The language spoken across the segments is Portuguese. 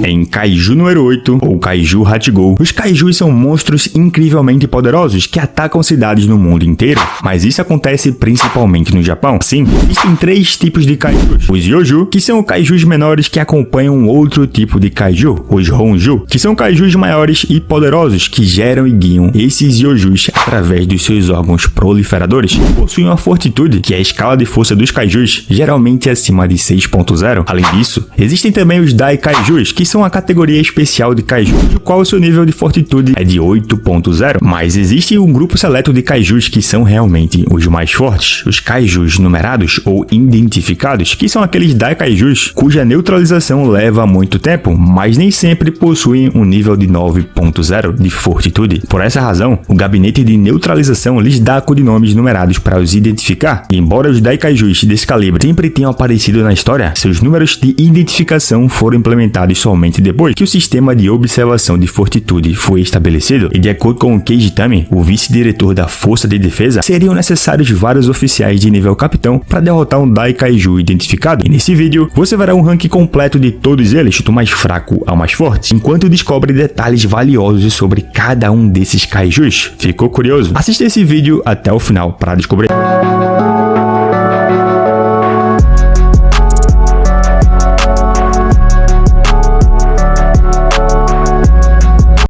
Em Kaiju número 8, ou Kaiju Hachigou, os Kaijus são monstros incrivelmente poderosos que atacam cidades no mundo inteiro, mas isso acontece principalmente no Japão. Sim, existem 3 tipos de Kaijus: os Yoju, que são Kaijus menores que acompanham outro tipo de Kaiju, os Honju, que são Kaijus maiores e poderosos que geram e guiam esses Yojus através dos seus órgãos proliferadores. Possuem uma fortitude, que é a escala de força dos Kaijus, geralmente acima de 6.0. Além disso, existem também os Dai Kaijus, que são a categoria especial de Kaiju, do qual o seu nível de fortitude é de 8.0. Mas existe um grupo seleto de Kaijus que são realmente os mais fortes, os Kaijus numerados ou identificados, que são aqueles Dai Kaijus cuja neutralização leva muito tempo, mas nem sempre possuem um nível de 9.0 de fortitude. Por essa razão, o gabinete de neutralização lhes dá codinomes numerados para os identificar. E embora os Dai Kaijus desse calibre sempre tenham aparecido na história, seus números de identificação foram implementados somente depois que o sistema de observação de fortitude foi estabelecido. E de acordo com o Keiji Tami, o vice-diretor da Força de Defesa, seriam necessários vários oficiais de nível capitão para derrotar um Dai Kaiju identificado. E nesse vídeo, você verá um ranking completo de todos eles, do mais fraco ao mais forte, enquanto descobre detalhes valiosos sobre cada um desses Kaijus. Ficou curioso? Assista esse vídeo até o final para descobrir.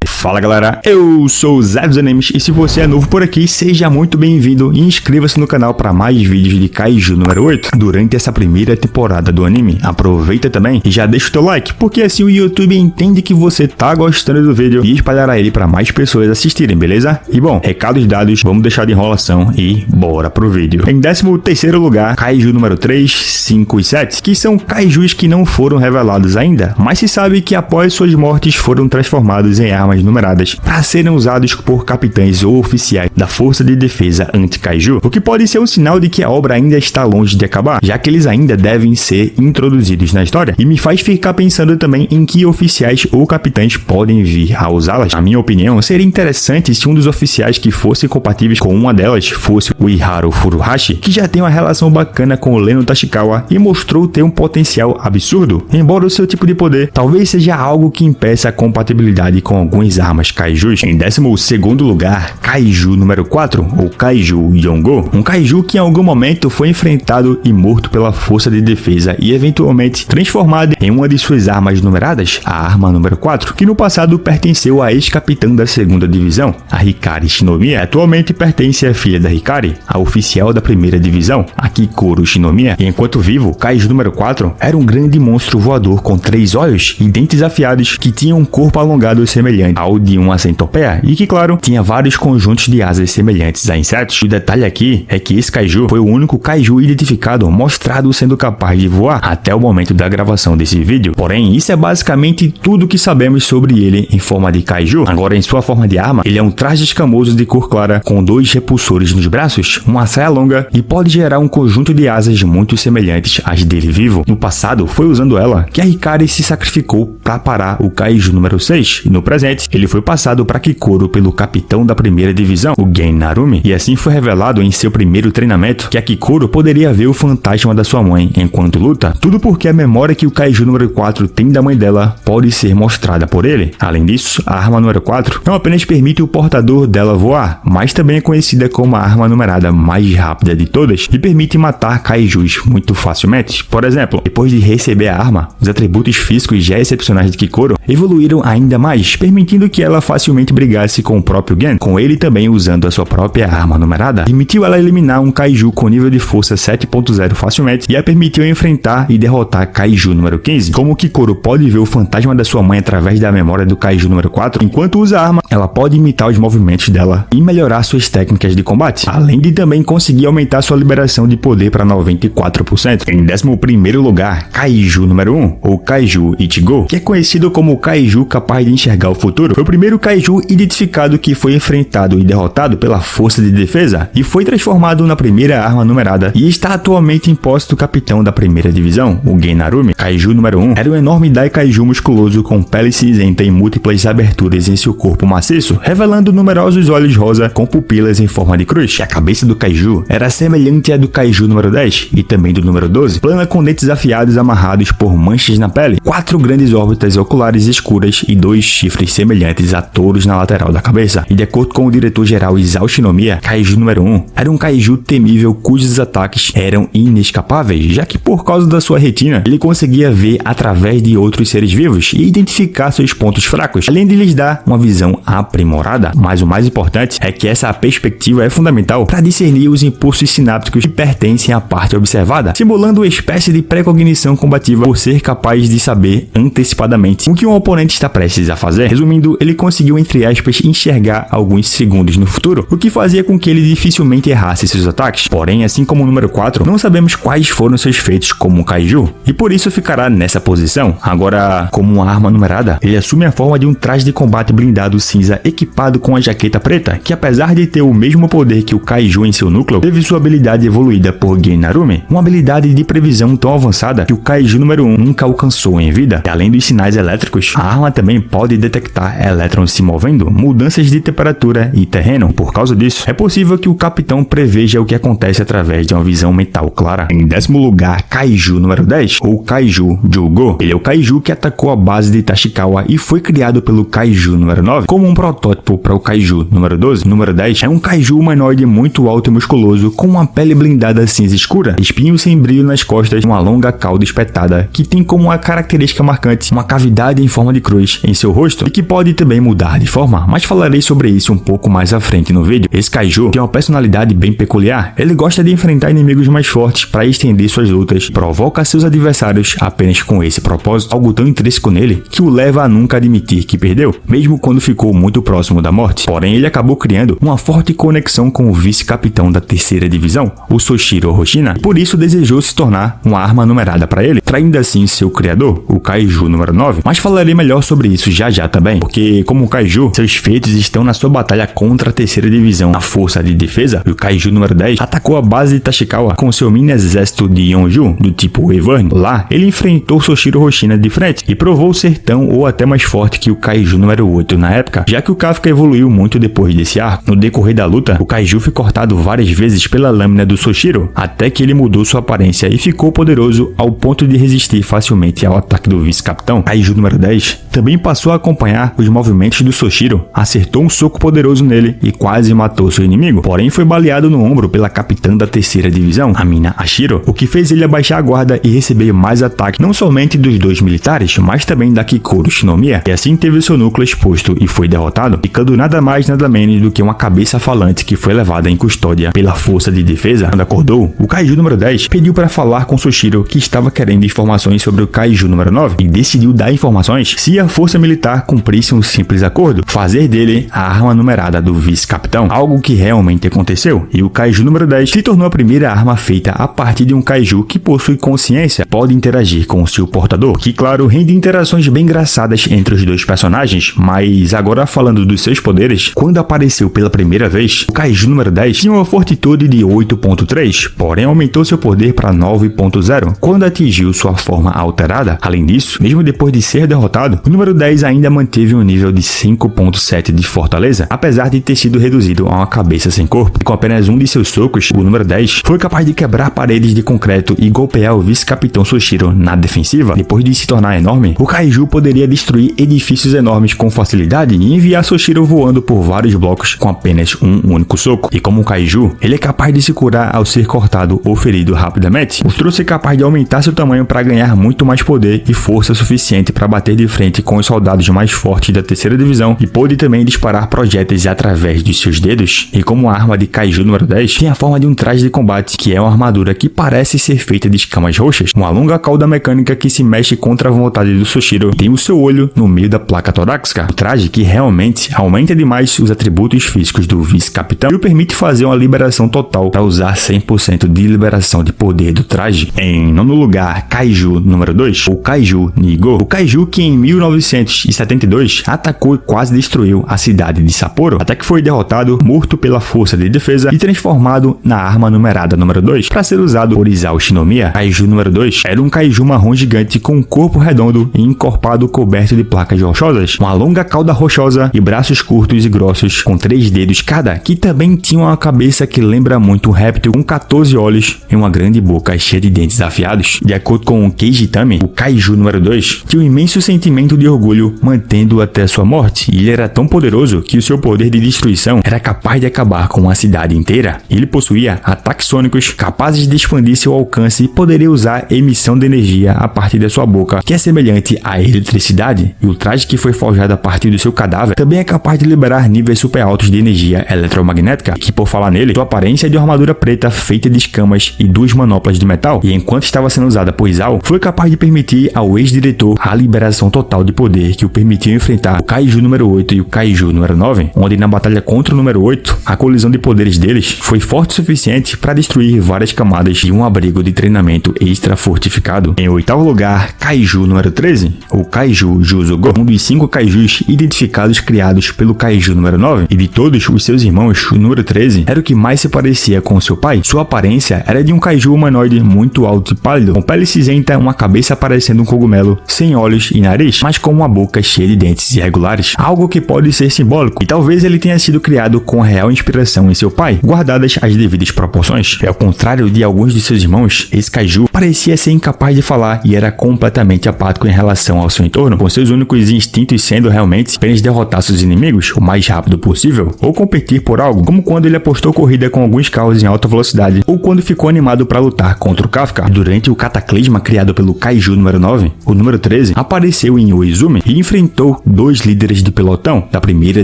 Fala galera, eu sou o Zé dos Animes e se você é novo por aqui, seja muito bem-vindo e inscreva-se no canal para mais vídeos de Kaiju número 8 durante essa primeira temporada do anime. Aproveita também e já deixa o teu like, porque assim o YouTube entende que você tá gostando do vídeo e espalhará ele para mais pessoas assistirem, beleza? E bom, recados dados, vamos deixar de enrolação e bora pro vídeo. Em 13º lugar, Kaiju número 3, 5 e 7, que são Kaijus que não foram revelados ainda, mas se sabe que após suas mortes foram transformados em armas numeradas para serem usados por capitães ou oficiais da Força de Defesa Anti-Kaiju, o que pode ser um sinal de que a obra ainda está longe de acabar, já que eles ainda devem ser introduzidos na história, e me faz ficar pensando também em que oficiais ou capitães podem vir a usá-las. Na minha opinião, seria interessante se um dos oficiais que fossem compatíveis com uma delas fosse o Iharu Furuhashi, que já tem uma relação bacana com o Leno Tashikawa e mostrou ter um potencial absurdo, embora o seu tipo de poder talvez seja algo que impeça a compatibilidade com alguns armas Kaijus. Em 12º lugar, Kaiju número 4, ou Kaiju Yongo, um Kaiju que em algum momento foi enfrentado e morto pela Força de Defesa e eventualmente transformado em uma de suas armas numeradas, a arma número 4, que no passado pertenceu à ex-capitã da 2ª Divisão, a Hikari Shinomiya. Atualmente pertence à filha da Hikari, a oficial da 1ª Divisão, a Kikoru Shinomiya. E enquanto vivo, Kaiju número 4 era um grande monstro voador com 3 olhos e dentes afiados que tinha um corpo alongado semelhante ao de uma centopeia e que, claro, tinha vários conjuntos de asas semelhantes a insetos. O detalhe aqui é que esse Kaiju foi o único Kaiju identificado mostrado sendo capaz de voar até o momento da gravação desse vídeo. Porém, isso é basicamente tudo que sabemos sobre ele em forma de Kaiju. Agora, em sua forma de arma, ele é um traje escamoso de cor clara com 2 repulsores nos braços, uma saia longa e pode gerar um conjunto de asas muito semelhantes às dele vivo. No passado, foi usando ela que a Hikari se sacrificou para parar o Kaiju número 6 e no presente, ele foi passado para Kikoru pelo capitão da 1ª Divisão, o Gen Narumi, e assim foi revelado em seu primeiro treinamento que a Kikoru poderia ver o fantasma da sua mãe enquanto luta, tudo porque a memória que o Kaiju número 4 tem da mãe dela pode ser mostrada por ele. Além disso, a arma número 4 não apenas permite o portador dela voar, mas também é conhecida como a arma numerada mais rápida de todas e permite matar Kaijus muito facilmente. Por exemplo, depois de receber a arma, os atributos físicos já excepcionais de Kikoru evoluíram ainda mais, permitindo que ela facilmente brigasse com o próprio Gen, com ele também usando a sua própria arma numerada. Permitiu ela eliminar um Kaiju com nível de força 7.0 facilmente e a permitiu enfrentar e derrotar Kaiju número 15. Como Kikoru pode ver o fantasma da sua mãe através da memória do Kaiju número 4, enquanto usa a arma, ela pode imitar os movimentos dela e melhorar suas técnicas de combate, além de também conseguir aumentar sua liberação de poder para 94%. Em 11º lugar, Kaiju número 1, ou Kaiju Ichigo, que é conhecido como o Kaiju capaz de enxergar o futuro, foi o primeiro Kaiju identificado que foi enfrentado e derrotado pela força de defesa e foi transformado na primeira arma numerada e está atualmente em posse do capitão da primeira divisão, o Genarumi. Kaiju número 1 era um enorme Daikaiju musculoso com pele cinzenta e múltiplas aberturas em seu corpo maciço, revelando numerosos olhos rosa com pupilas em forma de cruz. A cabeça do Kaiju era semelhante à do Kaiju número 10 e também do número 12, plana com dentes afiados amarrados por manchas na pele, 4 grandes órbitas oculares escuras e 2 chifres semelhantes a touros na lateral da cabeça. E de acordo com o diretor-geral Isao Shinomiya, Kaiju número 1 era um Kaiju temível cujos ataques eram inescapáveis, já que por causa da sua retina, ele conseguia ver através de outros seres vivos e identificar seus pontos fracos, além de lhes dar uma visão aprimorada. Mas o mais importante é que essa perspectiva é fundamental para discernir os impulsos sinápticos que pertencem à parte observada, simulando uma espécie de precognição combativa por ser capaz de saber antecipadamente o que um oponente está prestes a fazer. Resumindo, ele conseguiu, entre aspas, enxergar alguns segundos no futuro, o que fazia com que ele dificilmente errasse seus ataques. Porém, assim como o número 4, não sabemos quais foram seus feitos como um Kaiju, e por isso ficará nessa posição. Agora, como uma arma numerada, ele assume a forma de um traje de combate blindado cinza equipado com a jaqueta preta, que apesar de ter o mesmo poder que o Kaiju em seu núcleo, teve sua habilidade evoluída por Genarumi, uma habilidade de previsão tão avançada que o Kaiju número 1 nunca alcançou em vida. E além dos sinais elétricos, a arma também pode detectar elétrons se movendo, mudanças de temperatura e terreno. Por causa disso, é possível que o capitão preveja o que acontece através de uma visão mental clara. Em 10º lugar, Kaiju número 10, ou Kaiju Jugo. Ele é o Kaiju que atacou a base de Tashikawa e foi criado pelo Kaiju número 9 como um protótipo para o Kaiju número 12. Número 10 é um Kaiju humanoide muito alto e musculoso com uma pele blindada cinza escura, espinhos sem brilho nas costas e uma longa cauda espetada que tem como uma característica marcante uma cavidade em forma de cruz em seu rosto e que pode também mudar de forma, mas falarei sobre isso um pouco mais à frente no vídeo. Esse Kaiju tem uma personalidade bem peculiar. Ele gosta de enfrentar inimigos mais fortes para estender suas lutas, provoca seus adversários apenas com esse propósito, algo tão intrínseco nele que o leva a nunca admitir que perdeu, mesmo quando ficou muito próximo da morte. Porém, ele acabou criando uma forte conexão com o vice-capitão da terceira divisão, o Soshiro Hoshina, e por isso desejou se tornar uma arma numerada para ele, traindo assim seu criador, o Kaiju número 9. Mas falarei melhor sobre isso já também, porque como o Kaiju, seus feitos estão na sua batalha contra a terceira divisão, a força de defesa. O Kaiju número 10 atacou a base de Tashikawa com seu mini exército de Yonju, do tipo Wyvern. Lá, ele enfrentou Soshiro Hoshina de frente e provou ser tão ou até mais forte que o Kaiju número 8 na época, já que o Kafka evoluiu muito depois desse arco. No decorrer da luta, o Kaiju foi cortado várias vezes pela lâmina do Soshiro, até que ele mudou sua aparência e ficou poderoso ao ponto de resistir facilmente ao ataque do vice-capitão. Kaiju número 10 também passou a acompanhar os movimentos do Soshiro, acertou um soco poderoso nele e quase matou seu inimigo, porém foi baleado no ombro pela capitã da terceira divisão, a Mina Ashiro, o que fez ele abaixar a guarda e receber mais ataques não somente dos dois militares, mas também da Kikoru Shinomiya, e assim teve seu núcleo exposto e foi derrotado, ficando nada mais nada menos do que uma cabeça falante que foi levada em custódia pela força de defesa. Quando acordou, o Kaiju número 10 pediu para falar com Soshiro, que estava querendo informações sobre o Kaiju número 9 e decidiu dar informações se a força militar cumprisse um simples acordo, fazer dele a arma numerada do vice-capitão, algo que realmente aconteceu, e o Kaiju número 10 se tornou a primeira arma feita a partir de um Kaiju que possui consciência, pode interagir com o seu portador, que claro, rende interações bem engraçadas entre os dois personagens. Mas agora falando dos seus poderes, quando apareceu pela primeira vez, o Kaiju número 10 tinha uma fortitude de 8.3, porém aumentou seu poder para 9.0 quando atingiu sua forma alterada. Além disso, mesmo depois de ser derrotado, o número 10 ainda manteve um nível de 5.7 de fortaleza, apesar de ter sido reduzido a uma cabeça sem corpo. E com apenas um de seus socos, o número 10 foi capaz de quebrar paredes de concreto e golpear o vice-capitão Soshiro na defensiva. Depois de se tornar enorme, o Kaiju poderia destruir edifícios enormes com facilidade e enviar Soshiro voando por vários blocos com apenas um único soco. E como um Kaiju, ele é capaz de se curar ao ser cortado ou ferido rapidamente. Mostrou ser capaz de aumentar seu tamanho para ganhar muito mais poder e força suficiente para bater de frente com os soldados mais fortes da terceira divisão, e pôde também disparar projéteis através de seus dedos. E como a arma de Kaiju número 10 tem a forma de um traje de combate, que é uma armadura que parece ser feita de escamas roxas, uma longa cauda mecânica que se mexe contra a vontade do Soshiro, tem o seu olho no meio da placa torácica, o traje que realmente aumenta demais os atributos físicos do vice-capitão e o permite fazer uma liberação total para usar 100% de liberação de poder do traje. Em nono lugar, Kaiju número 2, o Kaiju Nigo. O Kaiju que em 1972, atacou e quase destruiu a cidade de Sapporo, até que foi derrotado, morto pela força de defesa e transformado na arma numerada número 2 para ser usado por Isao Shinomiya. Kaiju número 2 era um kaiju marrom gigante com um corpo redondo e encorpado coberto de placas rochosas, uma longa cauda rochosa e braços curtos e grossos com 3 dedos cada, que também tinha uma cabeça que lembra muito um réptil com 14 olhos e uma grande boca cheia de dentes afiados. De acordo com o Keiji Tami, o Kaiju número 2 tinha um imenso sentimento de orgulho, mantendo-o até sua morte, e ele era tão poderoso que o seu poder de destruição era capaz de acabar com uma cidade inteira. Ele possuía ataques sônicos capazes de expandir seu alcance e poderia usar emissão de energia a partir da sua boca, que é semelhante à eletricidade, e o traje que foi forjado a partir do seu cadáver também é capaz de liberar níveis super altos de energia eletromagnética, que por falar nele, sua aparência é de uma armadura preta feita de escamas e 2 manoplas de metal, e enquanto estava sendo usada por Isao, foi capaz de permitir ao ex-diretor a liberação total de poder que o permitiu enfrentar o Kaiju número 8 e o Kaiju número 9, onde na batalha contra o número 8, a colisão de poderes deles foi forte o suficiente para destruir várias camadas de um abrigo de treinamento extra fortificado. Em 8º lugar, Kaiju número 13, o Kaiju Juzugo, um dos 5 Kaijus identificados criados pelo Kaiju número 9, e de todos os seus irmãos, o número 13 era o que mais se parecia com seu pai. Sua aparência era de um Kaiju humanoide muito alto e pálido, com pele cinzenta, uma cabeça parecendo um cogumelo, sem olhos e nariz, mas com uma boca cheia de dentes irregulares, algo que pode ser simbólico, e talvez ele tenha sido criado com real inspiração em seu pai, guardadas as devidas proporções. Ao contrário de alguns de seus irmãos, esse Kaiju parecia ser incapaz de falar e era completamente apático em relação ao seu entorno, com seus únicos instintos sendo realmente apenas derrotar seus inimigos o mais rápido possível, ou competir por algo, como quando ele apostou corrida com alguns carros em alta velocidade, ou quando ficou animado para lutar contra o Kafka. Durante o cataclisma criado pelo Kaiju número 9, o número 13 apareceu em Uezumi e enfrentou 2 líderes de pelotão da primeira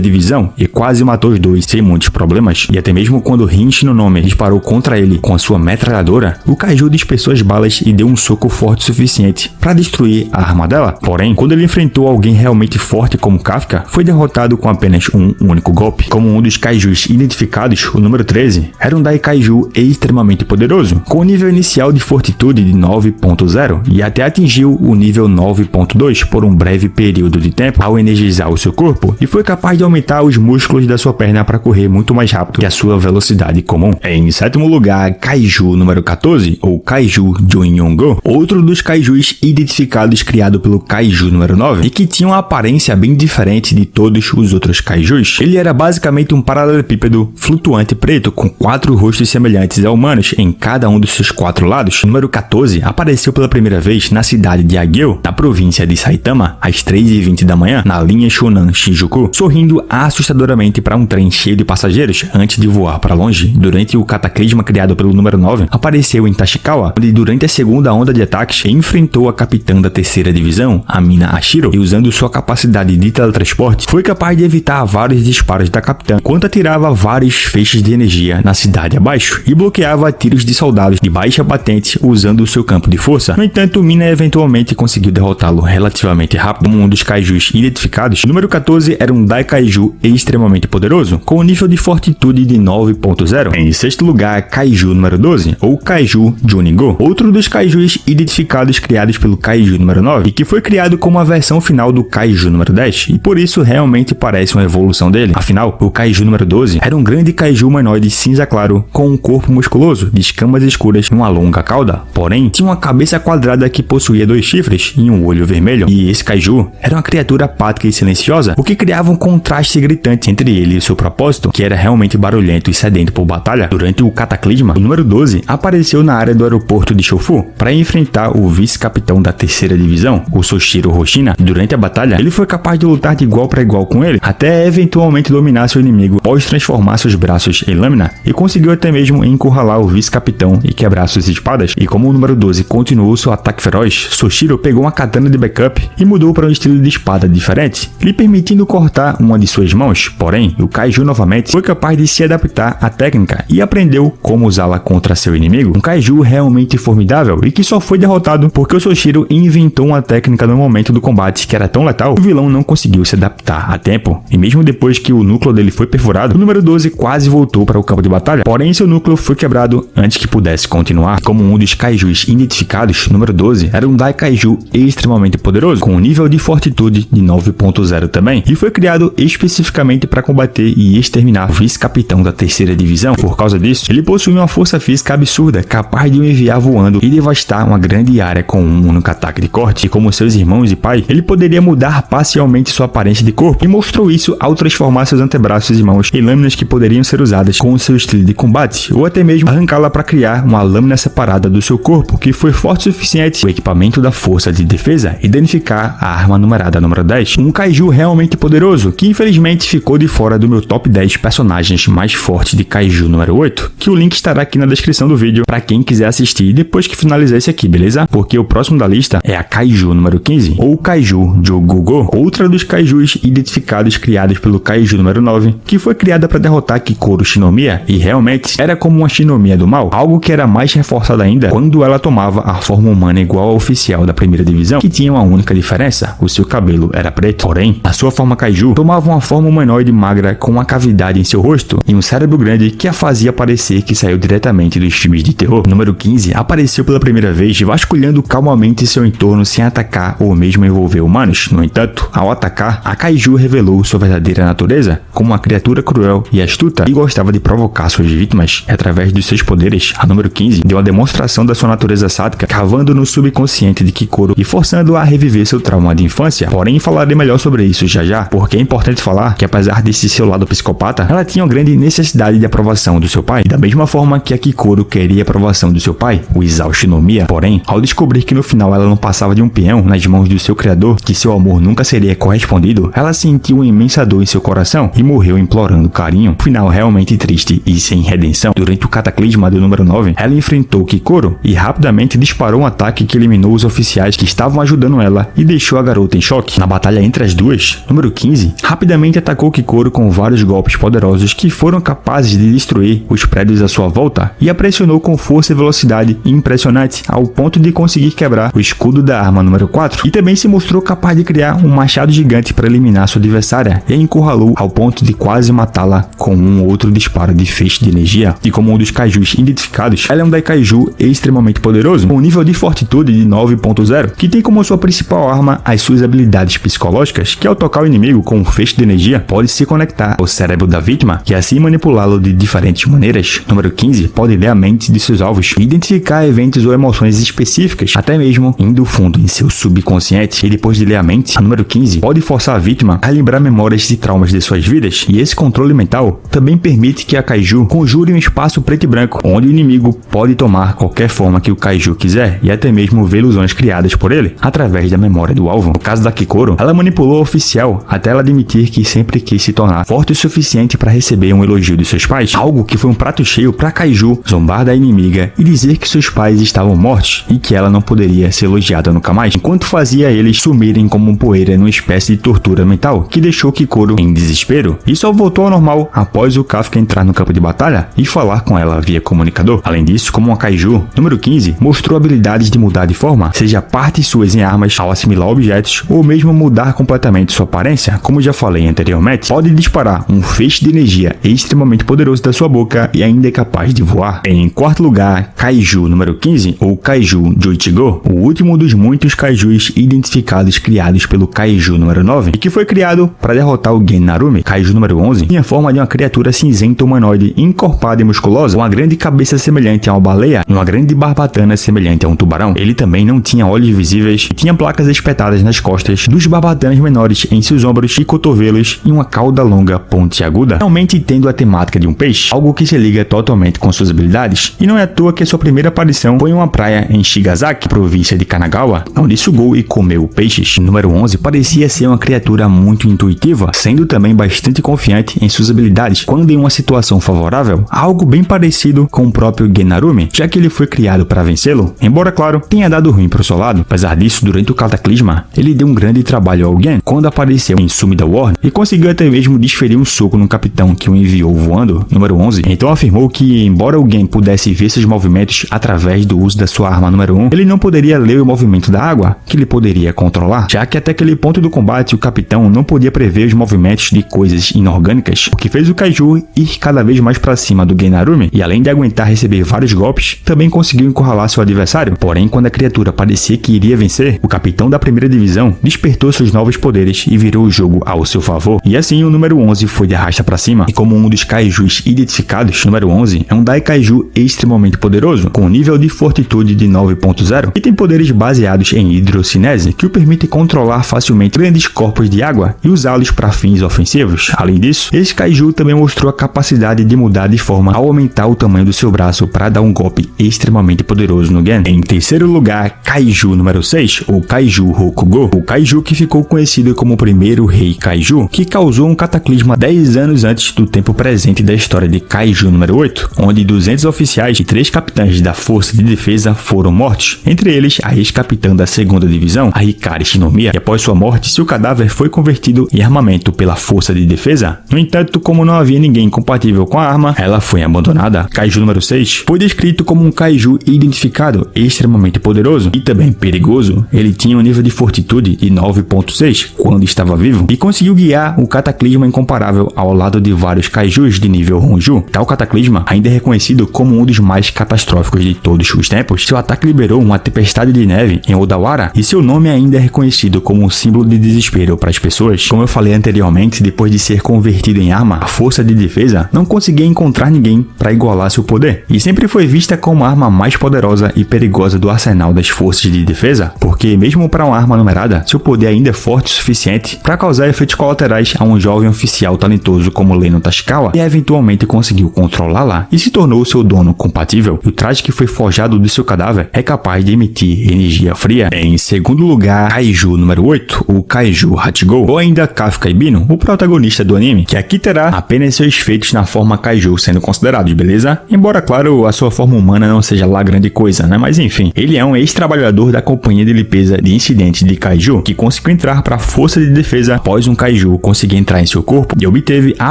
divisão e quase matou os 2 sem muitos problemas, e até mesmo quando Rinchi no nome disparou contra ele com a sua metralhadora, o Kaiju dispersou as balas e deu um soco forte o suficiente para destruir a arma dela. Porém, quando ele enfrentou alguém realmente forte como Kafka, foi derrotado com apenas um único golpe. Como um dos Kaijus identificados, o número 13 era um Daikaiju extremamente poderoso, com o nível inicial de fortitude de 9.0 e até atingiu o nível 9.2 por um breve período de tempo ao energizar o seu corpo, e foi capaz de aumentar os músculos da sua perna para correr muito mais rápido que a sua velocidade comum. Em 7º lugar, Kaiju número 14, ou Kaiju Junyongo, outro dos Kaijus identificados criado pelo Kaiju número 9 e que tinha uma aparência bem diferente de todos os outros Kaijus. Ele era basicamente um paralelepípedo flutuante preto com 4 rostos semelhantes a humanos em cada um dos seus 4 lados. O número 14 apareceu pela primeira vez na cidade de Ageo, na província de Saitama, às 3h20 da manhã, na linha Shonan Shinjuku, sorrindo assustadoramente para um trem cheio de passageiros antes de voar para longe. Durante o cataclisma criado pelo número 9, apareceu em Tashikawa, onde durante a segunda onda de ataques enfrentou a capitã da terceira divisão, Amina Ashiro, e usando sua capacidade de teletransporte, foi capaz de evitar vários disparos da capitã, enquanto atirava vários feixes de energia na cidade abaixo e bloqueava tiros de soldados de baixa patente usando o seu campo de força. No entanto, Mina eventualmente conseguiu derrotá-lo relativamente rápido. Como um dos Kaijus identificados, o número 14 era um Daikaiju extremamente poderoso, com um nível de fortitude de 9.0. Em 6º lugar, Kaiju número 12, ou Kaiju Juningo, outro dos Kaijus identificados criados pelo Kaiju número 9, e que foi criado como a versão final do Kaiju número 10, e por isso realmente parece uma evolução dele. Afinal, o Kaiju número 12 era um grande Kaiju humanoide cinza claro, com um corpo musculoso, de escamas escuras e uma longa cauda. Porém, tinha uma cabeça quadrada que possuía 2 chifres e um olho vermelho, e esse Kaiju era uma criatura apática e silenciosa, o que criava um contraste gritante entre ele e seu propósito, que era realmente barulhento e sedento por batalha. Durante o cataclisma, o número 12 apareceu na área do aeroporto de Shofu para enfrentar o vice-capitão da terceira divisão, o Soshiro Hoshina. Durante a batalha, ele foi capaz de lutar de igual para igual com ele, até eventualmente dominar seu inimigo após transformar seus braços em lâmina, e conseguiu até mesmo encurralar o vice-capitão e quebrar suas espadas. E como o número 12 continuou seu ataque feroz, Soshiro pegou uma katana de backup e mudou para um estilo de espada diferente, lhe permitindo cortar uma de suas mãos. Porém, o Kaiju novamente foi capaz de se adaptar à técnica e aprendeu como usá-la contra seu inimigo. Um Kaiju realmente formidável e que só foi derrotado porque o Soshiro inventou uma técnica no momento do combate que era tão letal que o vilão não conseguiu se adaptar a tempo. E mesmo depois que o núcleo dele foi perfurado, o número 12 quase voltou para o campo de batalha, porém seu núcleo foi quebrado antes que pudesse continuar. Como um dos Kaijus identificados, o número 12 era um Daikaiju extremamente poderoso, com um nível nível de fortitude de 9.0 também, e foi criado especificamente para combater e exterminar o vice-capitão da terceira divisão. Por causa disso, ele possui uma força física absurda, capaz de o enviar voando e devastar uma grande área com um único ataque de corte. E como seus irmãos e pai, ele poderia mudar parcialmente sua aparência de corpo, e mostrou isso ao transformar seus antebraços e mãos em lâminas que poderiam ser usadas com o seu estilo de combate, ou até mesmo arrancá-la para criar uma lâmina separada do seu corpo, que foi forte o suficiente o equipamento da força de defesa e danificar a arma numerada número 10. Um kaiju realmente poderoso, que infelizmente ficou de fora do meu top 10 personagens mais fortes de kaiju número 8, que o link estará aqui na descrição do vídeo para quem quiser assistir depois que finalizar esse aqui, beleza? Porque o próximo da lista é a kaiju número 15, ou kaiju Jogogo, outra dos kaijus identificados criados pelo kaiju número 9, que foi criada para derrotar Kikoro Shinomiya, e realmente era como uma Shinomiya do mal, algo que era mais reforçado ainda quando ela tomava a forma humana igual ao oficial da primeira divisão, que tinha uma única diferença: o seu cabelo era preto. Porém, a sua forma kaiju tomava uma forma humanoide magra com uma cavidade em seu rosto e um cérebro grande que a fazia parecer que saiu diretamente dos filmes de terror. Número 15 apareceu pela primeira vez vasculhando calmamente seu entorno sem atacar ou mesmo envolver humanos. No entanto, ao atacar, a kaiju revelou sua verdadeira natureza como uma criatura cruel e astuta, e gostava de provocar suas vítimas. Através dos seus poderes, a número 15 deu uma demonstração da sua natureza sádica, cavando no subconsciente de Kikoro e forçando-o a reviver seu trauma de infância. Porém, falarei melhor sobre isso já, porque é importante falar que, apesar desse seu lado psicopata, ela tinha uma grande necessidade de aprovação do seu pai, e da mesma forma que a Kikoro queria a aprovação do seu pai, o Isao Shinomiya. Porém, ao descobrir que no final ela não passava de um peão nas mãos do seu criador, que seu amor nunca seria correspondido, ela sentiu uma imensa dor em seu coração e morreu implorando carinho. Um final realmente triste e sem redenção. Durante o cataclisma do número 9, ela enfrentou Kikoro e rapidamente disparou um ataque que eliminou os oficiais que estavam ajudando ela e deixou a garota em choque. Na batalha entre as duas, número 15 rapidamente atacou Kikoro com vários golpes poderosos que foram capazes de destruir os prédios à sua volta, e a pressionou com força e velocidade impressionante ao ponto de conseguir quebrar o escudo da arma número 4, e também se mostrou capaz de criar um machado gigante para eliminar sua adversária, e a encurralou ao ponto de quase matá-la com um outro disparo de feixe de energia. E como um dos kaijus identificados, ela é um daikaiju extremamente poderoso, com um nível de fortitude de 9.0, que tem como sua principal arma as suas habilidades psicológicas, que ao tocar o inimigo com um feixe de energia, pode se conectar ao cérebro da vítima e assim manipulá-lo de diferentes maneiras. Número 15 pode ler a mente de seus alvos e identificar eventos ou emoções específicas, até mesmo indo fundo em seu subconsciente. E depois de ler a mente, a número 15 pode forçar a vítima a lembrar memórias de traumas de suas vidas, e esse controle mental também permite que a kaiju conjure um espaço preto e branco, onde o inimigo pode tomar qualquer forma que o kaiju quiser, e até mesmo ver ilusões criadas por ele, através da memória do alvo. No caso da Kikoro, ela manipulou a oficial até ela admitir que sempre quis se tornar forte o suficiente para receber um elogio de seus pais, algo que foi um prato cheio para kaiju zombar da inimiga e dizer que seus pais estavam mortos e que ela não poderia ser elogiada nunca mais, enquanto fazia eles sumirem como poeira numa espécie de tortura mental que deixou Kikoro em desespero, e só voltou ao normal após o Kafka entrar no campo de batalha e falar com ela via comunicador. Além disso, como uma kaiju, número 15 mostrou habilidades de mudar de forma, seja partes suas em armas ao assimilar objetos, ou mesmo mudar completamente sua aparência. Como já falei anteriormente, pode disparar um feixe de energia extremamente poderoso da sua boca e ainda é capaz de voar. Em quarto lugar, kaiju número 15, ou kaiju Joichigo, o último dos muitos kaijus identificados criados pelo kaiju número 9, e que foi criado para derrotar o Gen Narumi. Kaiju número 11 tinha a forma de uma criatura cinzenta humanoide encorpada e musculosa, com uma grande cabeça semelhante a uma baleia e uma grande barbatana semelhante a um tubarão. Ele também não tinha olhos visíveis e tinha placas espetadas nas costas dos barbatanas menores em seus ombros e cotovelos e uma cauda longa pontiaguda, realmente tendo a temática de um peixe, algo que se liga totalmente com suas habilidades, e não é à toa que sua primeira aparição foi em uma praia em Shigasaki, província de Kanagawa, onde sugou e comeu peixes. Número 11 parecia ser uma criatura muito intuitiva, sendo também bastante confiante em suas habilidades quando em uma situação favorável, algo bem parecido com o próprio Gen Narumi, já que ele foi criado para vencê-lo, embora claro, tenha dado ruim pro seu lado. Apesar disso, durante o cataclisma, ele deu um grande trabalho ao Gen quando apareceu em Sumida War e conseguiu até mesmo desferir um soco no capitão que o enviou voando. Número 11 então afirmou que, embora o Gen pudesse ver seus movimentos através do uso da sua arma número 1, ele não poderia ler o movimento da água, que ele poderia controlar, já que até aquele ponto do combate o capitão não podia prever os movimentos de coisas inorgânicas, o que fez o kaiju ir cada vez mais para cima do Gen Narumi, e além de aguentar receber vários golpes, também conseguiu encurralar seu adversário. Porém, quando a criatura parecia que iria vencer, o capitão da primeira primeira divisão, despertou seus novos poderes e virou o jogo ao seu favor. E assim o número 11 foi de arrasta pra cima, e como um dos kaijus identificados, o número 11 é um Daikaiju extremamente poderoso, com nível de fortitude de 9.0, e tem poderes baseados em hidrocinese, que o permite controlar facilmente grandes corpos de água e usá-los para fins ofensivos. Além disso, esse kaiju também mostrou a capacidade de mudar de forma ao aumentar o tamanho do seu braço para dar um golpe extremamente poderoso no Gen. Em terceiro lugar, Kaiju número 6, o Kaiju Rokugo, o kaiju que ficou conhecido como o primeiro rei kaiju, que causou um cataclisma 10 anos antes do tempo presente da história de Kaiju número 8, onde 200 oficiais e 3 capitães da Força de Defesa foram mortos, entre eles a ex-capitã da 2ª Divisão, a Hikari Shinomiya, e após sua morte, seu cadáver foi convertido em armamento pela Força de Defesa. No entanto, como não havia ninguém compatível com a arma, ela foi abandonada. Kaiju número 6 foi descrito como um kaiju identificado, extremamente poderoso e também perigoso. Ele tinha um nível de fortitude de 9.6 quando estava vivo e conseguiu guiar o cataclisma incomparável ao lado de vários kaijus de nível Honju. Tal cataclisma ainda é reconhecido como um dos mais catastróficos de todos os tempos. Seu ataque liberou uma tempestade de neve em Odawara e seu nome ainda é reconhecido como um símbolo de desespero para as pessoas. Como eu falei anteriormente, depois de ser convertido em arma, a Força de Defesa não conseguia encontrar ninguém para igualar seu poder e sempre foi vista como a arma mais poderosa e perigosa do arsenal das Forças de Defesa, porque mesmo para uma arma numerada, seu poder ainda é forte o suficiente para causar efeitos colaterais a um jovem oficial talentoso como Leno Tashikawa, e eventualmente conseguiu controlá-la e se tornou seu dono compatível. O traje que foi forjado do seu cadáver é capaz de emitir energia fria. Em segundo lugar, Kaiju número 8, o Kaiju Hachigo, ou ainda Kafka Ibino, o protagonista do anime, que aqui terá apenas seus feitos na forma Kaiju sendo considerados, beleza? Embora, claro, a sua forma humana não seja lá grande coisa, né? Mas enfim, ele é um ex-trabalhador da companhia de limpeza de incidentes de Kaiju, que conseguiu entrar para a Força de Defesa após um Kaiju conseguir entrar em seu corpo e obteve a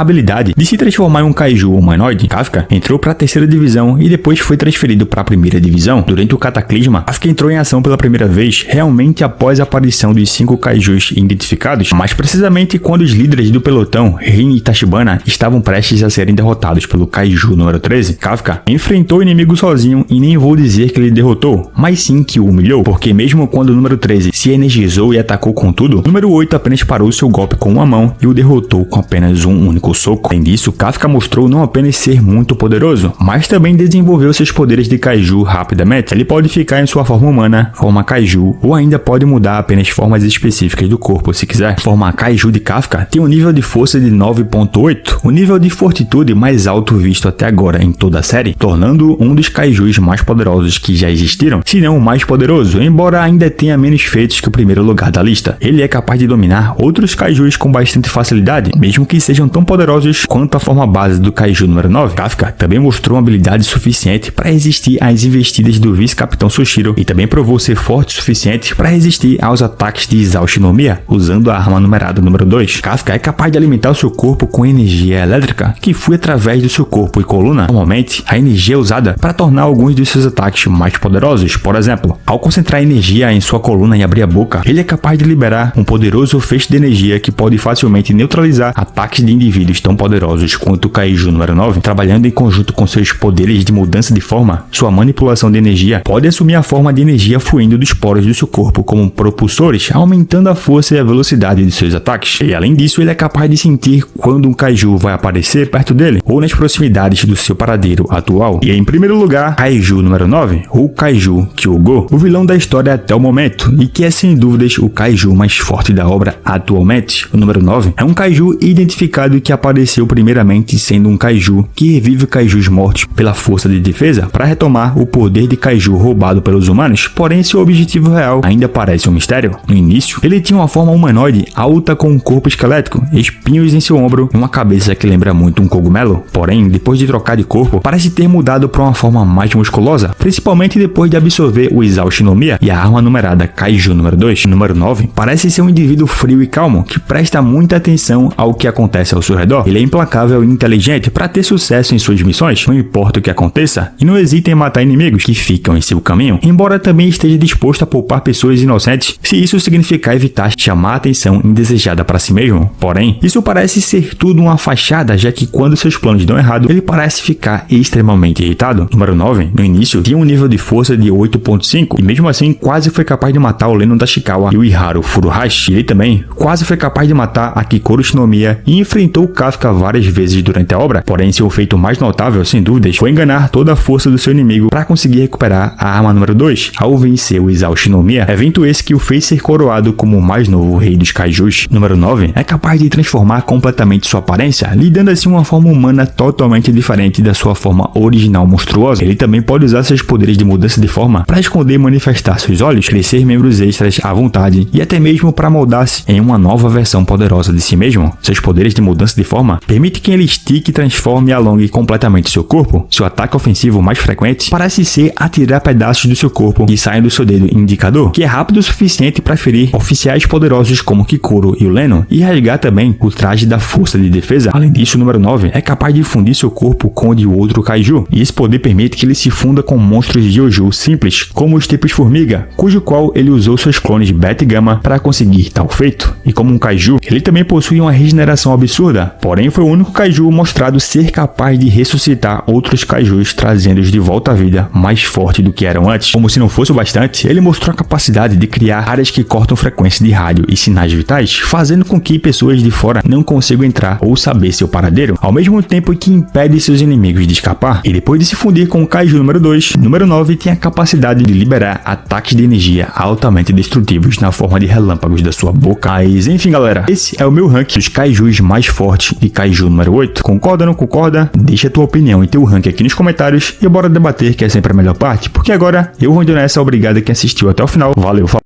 habilidade de se transformar em um Kaiju humanoide. Kafka entrou para a 3ª Divisão e depois foi transferido para a 1ª Divisão. Durante o cataclisma, Kafka entrou em ação pela primeira vez, realmente após a aparição dos 5 Kaijus identificados, mais precisamente quando os líderes do pelotão, Rin e Tachibana, estavam prestes a serem derrotados pelo Kaiju número 13. Kafka enfrentou o inimigo sozinho e nem vou dizer que ele derrotou, mas sim que o humilhou, porque mesmo quando o número 13 se energizou e atacou com tudo, o número 8 apenas parou seu golpe com uma mão e o derrotou com apenas um único soco. Além disso, Kafka mostrou não apenas ser muito poderoso, mas também desenvolveu seus poderes de Kaiju rapidamente. Ele pode ficar em sua forma humana, forma Kaiju, ou ainda pode mudar apenas formas específicas do corpo se quiser. A forma Kaiju de Kafka tem um nível de força de 9.8, o nível de fortitude mais alto visto até agora em toda a série, tornando um dos Kaijus mais poderosos que já existiram, se não o mais poderoso, embora ainda tenha menos feitos que o primeiro lugar da lista. Ele é capaz de dominar outros Kaijus com bastante facilidade, mesmo que sejam tão poderosos quanto a forma base do Kaiju número 9. Kafka também mostrou uma habilidade suficiente para resistir às investidas do vice-capitão Sushiro e também provou ser forte o suficiente para resistir aos ataques de Isao Shinomiya usando a arma numerada número 2. Kafka é capaz de alimentar o seu corpo com energia elétrica que flui através do seu corpo e coluna. Normalmente, a energia é usada para tornar alguns dos seus ataques mais poderosos. Por exemplo, ao concentrar energia em sua coluna e abrir a boca, ele é capaz de liberar um poderoso feixe de energia que pode facilmente neutralizar ataques de indivíduos tão poderosos quanto o Kaiju número 9. Trabalhando em conjunto com seus poderes de mudança de forma, sua manipulação de energia pode assumir a forma de energia fluindo dos poros do seu corpo como propulsores, aumentando a força e a velocidade de seus ataques. E além disso, ele é capaz de sentir quando um Kaiju vai aparecer perto dele ou nas proximidades do seu paradeiro atual. E em primeiro lugar, Kaiju número 9, ou Kaiju Kyogo, o vilão da história até o momento, e que é sem dúvidas o Kaiju mais forte da obra atualmente. O número 9 é um Kaiju identificado que apareceu primeiramente sendo um Kaiju que revive Kaijus mortos pela Força de Defesa para retomar o poder de Kaiju roubado pelos humanos, porém seu objetivo real ainda parece um mistério. No início, ele tinha uma forma humanoide alta com um corpo esquelético, espinhos em seu ombro e uma cabeça que lembra muito um cogumelo. Porém, depois de trocar de corpo, parece ter mudado para uma forma mais musculosa, principalmente depois de absorver o Isao Shinomiya e a arma numerada Kaiju número 2. O número 9 parece ser um indivíduo frio e calmo, que presta muita atenção ao que acontece ao seu redor. Ele é implacável e inteligente para ter sucesso em suas missões, não importa o que aconteça, e não hesita em matar inimigos que ficam em seu caminho, embora também esteja disposto a poupar pessoas inocentes se isso significar evitar chamar a atenção indesejada para si mesmo. Porém, isso parece ser tudo uma fachada, já que quando seus planos dão errado, ele parece ficar extremamente irritado. Número 9, no início, tinha um nível de força de 8.5 e mesmo assim quase foi capaz de matar o Leno Tashikawa Yuiharu Furuhashi. Ele também quase foi capaz de matar a Kikoru Shinomiya e enfrentou Kafka várias vezes durante a obra, porém seu feito mais notável, sem dúvidas, foi enganar toda a força do seu inimigo para conseguir recuperar a arma número 2, ao vencer o Isao Shinomiya, evento esse que o fez ser coroado como o mais novo rei dos kaijus. Número 9 é capaz de transformar completamente sua aparência, lhe dando assim uma forma humana totalmente diferente da sua forma original monstruosa. Ele também pode usar seus poderes de mudança de forma para esconder e manifestar seus olhos, crescer membros extras à vontade e até mesmo para moldar-se em uma nova versão poderosa de si mesmo. Seus poderes de mudança de forma permitem que ele estique, transforme e alongue completamente seu corpo. Seu ataque ofensivo mais frequente parece ser atirar pedaços do seu corpo que saem do seu dedo indicador, que é rápido o suficiente para ferir oficiais poderosos como Kikoru e o Leno, e rasgar também o traje da força de defesa. Além disso, o número 9 é capaz de fundir seu corpo com o de outro kaiju, e esse poder permite que ele se funda com monstros de Jojo simples, como os tipos formiga, cujo qual ele usou seus clones Beta e Gama para conseguir tal feito. E como um kaiju, ele também possui uma regeneração absurda, porém foi o único kaiju mostrado ser capaz de ressuscitar outros kaijus, trazendo-os de volta à vida mais forte do que eram antes. Como se não fosse o bastante, ele mostrou a capacidade de criar áreas que cortam frequência de rádio e sinais vitais, fazendo com que pessoas de fora não consigam entrar ou saber seu paradeiro, ao mesmo tempo que impede seus inimigos de escapar. E depois de se fundir com o kaiju número 2, número 9 tem a capacidade de liberar ataques de energia altamente destrutivos na forma de relâmpagos da sua boca. Mas enfim, galera, esse é o meu ranking dos kaijus mais fortes de kaiju número 8. Concorda ou não concorda? Deixa a tua opinião e teu ranking aqui nos comentários e bora debater, que é sempre a melhor parte, porque agora eu vou indo nessa. Obrigado a quem assistiu até o final. Valeu, falou!